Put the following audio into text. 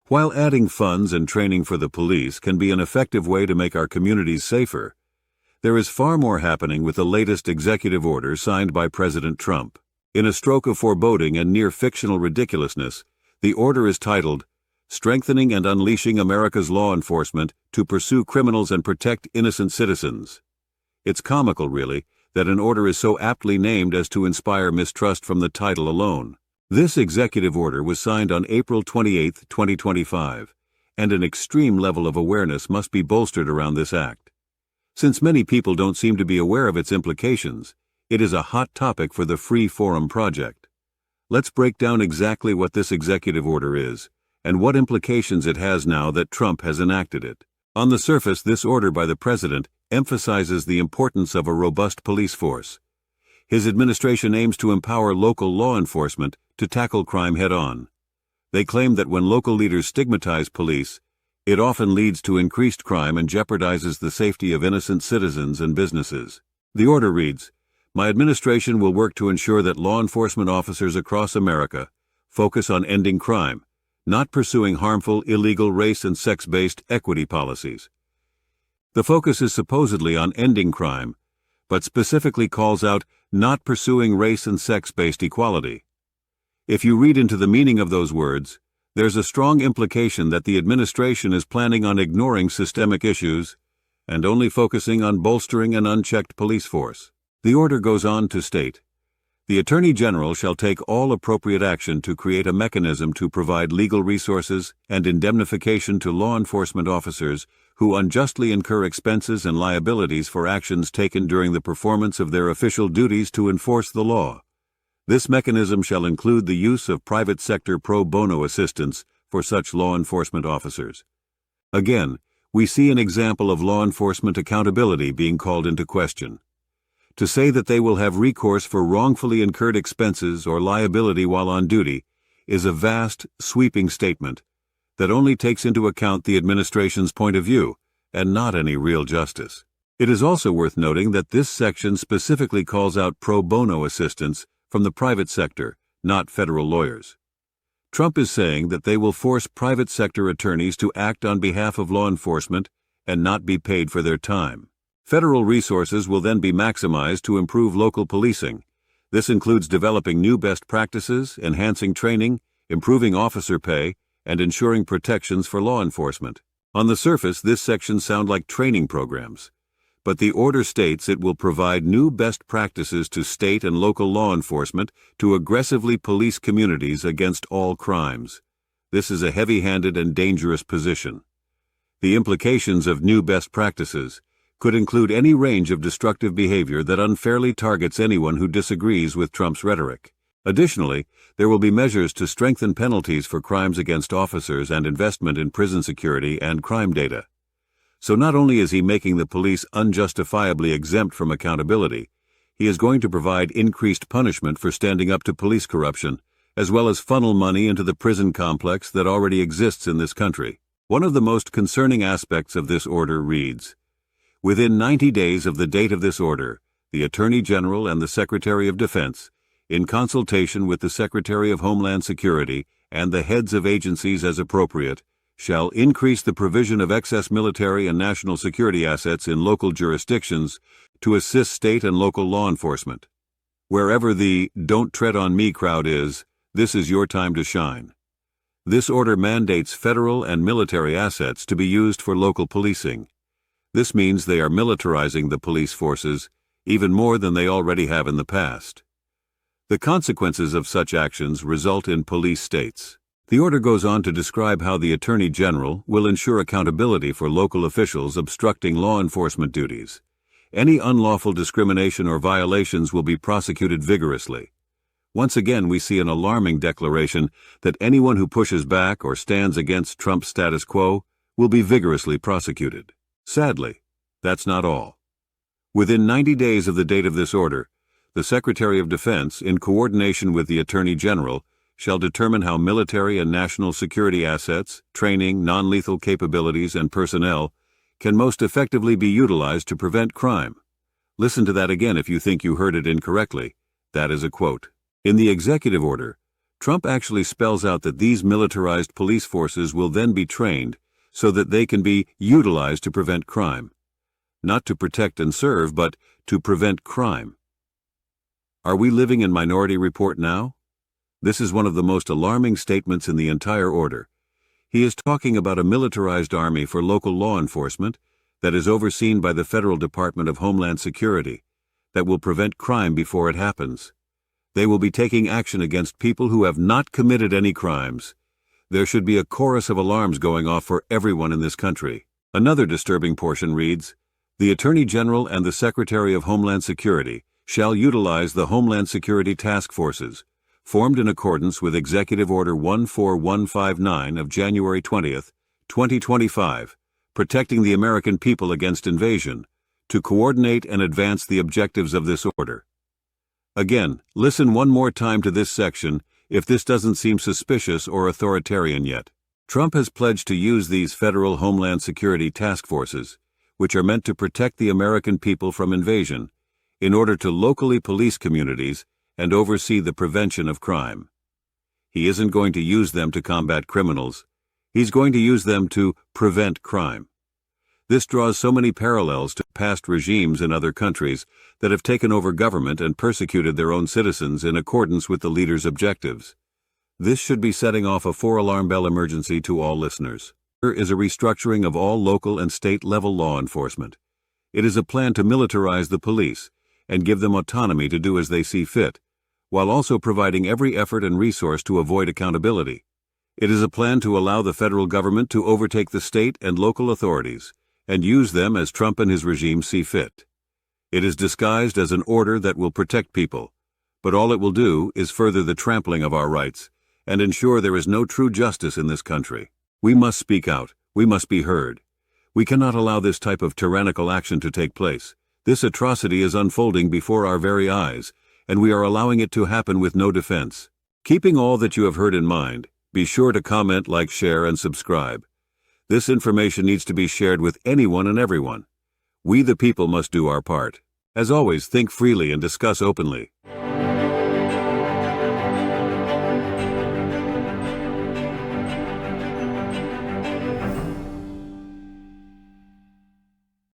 While adding funds and training for the police can be an effective way to make our communities safer, there is far more happening with the latest executive order signed by President Trump. In a stroke of foreboding and near-fictional ridiculousness, the order is titled, "Strengthening and Unleashing America's Law Enforcement to Pursue Criminals and Protect Innocent Citizens." It's comical, really, that an order is so aptly named as to inspire mistrust from the title alone. This executive order was signed on April 28, 2025, and an extreme level of awareness must be bolstered around this act. Since many people don't seem to be aware of its implications, it is a hot topic for the Free Forum Project. Let's break down exactly what this executive order is, and what implications it has now that Trump has enacted it. On the surface, this order by the president emphasizes the importance of a robust police force. His administration aims to empower local law enforcement to tackle crime head-on. They claim that when local leaders stigmatize police, it often leads to increased crime and jeopardizes the safety of innocent citizens and businesses. The order reads, "My administration will work to ensure that law enforcement officers across America focus on ending crime, not pursuing harmful, illegal race and sex-based equity policies." The focus is supposedly on ending crime, but specifically calls out not pursuing race and sex-based equality. If you read into the meaning of those words, there's a strong implication that the administration is planning on ignoring systemic issues and only focusing on bolstering an unchecked police force. The order goes on to state, "The Attorney General shall take all appropriate action to create a mechanism to provide legal resources and indemnification to law enforcement officers who unjustly incur expenses and liabilities for actions taken during the performance of their official duties to enforce the law. This mechanism shall include the use of private sector pro bono assistance for such law enforcement officers." Again, we see an example of law enforcement accountability being called into question. To say that they will have recourse for wrongfully incurred expenses or liability while on duty is a vast, sweeping statement that only takes into account the administration's point of view and not any real justice. It is also worth noting that this section specifically calls out pro bono assistance from the private sector, not federal lawyers. Trump is saying that they will force private sector attorneys to act on behalf of law enforcement and not be paid for their time. Federal resources will then be maximized to improve local policing. This includes developing new best practices, enhancing training, improving officer pay, and ensuring protections for law enforcement. On the surface, this section sounds like training programs, but the order states it will provide new best practices to state and local law enforcement to aggressively police communities against all crimes. This is a heavy-handed and dangerous position. The implications of new best practices could include any range of destructive behavior that unfairly targets anyone who disagrees with Trump's rhetoric. Additionally, there will be measures to strengthen penalties for crimes against officers and investment in prison security and crime data. So not only is he making the police unjustifiably exempt from accountability, he is going to provide increased punishment for standing up to police corruption, as well as funnel money into the prison complex that already exists in this country. One of the most concerning aspects of this order reads, "Within 90 days of the date of this order, the Attorney General and the Secretary of Defense, in consultation with the Secretary of Homeland Security and the heads of agencies as appropriate, shall increase the provision of excess military and national security assets in local jurisdictions to assist state and local law enforcement. Wherever the 'don't tread on me' crowd is, this is your time to shine." This order mandates federal and military assets to be used for local policing. This means they are militarizing the police forces even more than they already have in the past. The consequences of such actions result in police states. The order goes on to describe how the Attorney General will ensure accountability for local officials obstructing law enforcement duties. Any unlawful discrimination or violations will be prosecuted vigorously. Once again, we see an alarming declaration that anyone who pushes back or stands against Trump's status quo will be vigorously prosecuted. Sadly, that's not all. Within 90 days of the date of this order, the Secretary of Defense, in coordination with the Attorney General, shall determine how military and national security assets, training, non-lethal capabilities, and personnel can most effectively be utilized to prevent crime. Listen to that again if you think you heard it incorrectly. That is a quote. In the executive order, Trump actually spells out that these militarized police forces will then be trained so that they can be utilized to prevent crime. Not to protect and serve, but to prevent crime. Are we living in Minority Report now? This is one of the most alarming statements in the entire order. He is talking about a militarized army for local law enforcement that is overseen by the Federal Department of Homeland Security that will prevent crime before it happens. They will be taking action against people who have not committed any crimes. There should be a chorus of alarms going off for everyone in this country. Another disturbing portion reads, "The Attorney General and the Secretary of Homeland Security shall utilize the Homeland Security Task Forces, formed in accordance with Executive Order 14159 of January 20, 2025, protecting the American people against invasion, to coordinate and advance the objectives of this order." Again, listen one more time to this section if this doesn't seem suspicious or authoritarian yet. Trump has pledged to use these federal Homeland Security task forces, which are meant to protect the American people from invasion, in order to locally police communities and oversee the prevention of crime. He isn't going to use them to combat criminals. He's going to use them to prevent crime. This draws so many parallels to past regimes in other countries that have taken over government and persecuted their own citizens in accordance with the leader's objectives. This should be setting off a 4-alarm bell emergency to all listeners. There is a restructuring of all local and state-level law enforcement. It is a plan to militarize the police and give them autonomy to do as they see fit, while also providing every effort and resource to avoid accountability. It is a plan to allow the federal government to overtake the state and local authorities and use them as Trump and his regime see fit. It is disguised as an order that will protect people, but all it will do is further the trampling of our rights and ensure there is no true justice in this country. We must speak out. We must be heard. We cannot allow this type of tyrannical action to take place. This atrocity is unfolding before our very eyes, and we are allowing it to happen with no defense. Keeping all that you have heard in mind, be sure to comment, like, share, and subscribe. This information needs to be shared with anyone and everyone. We the people must do our part. As always, think freely and discuss openly.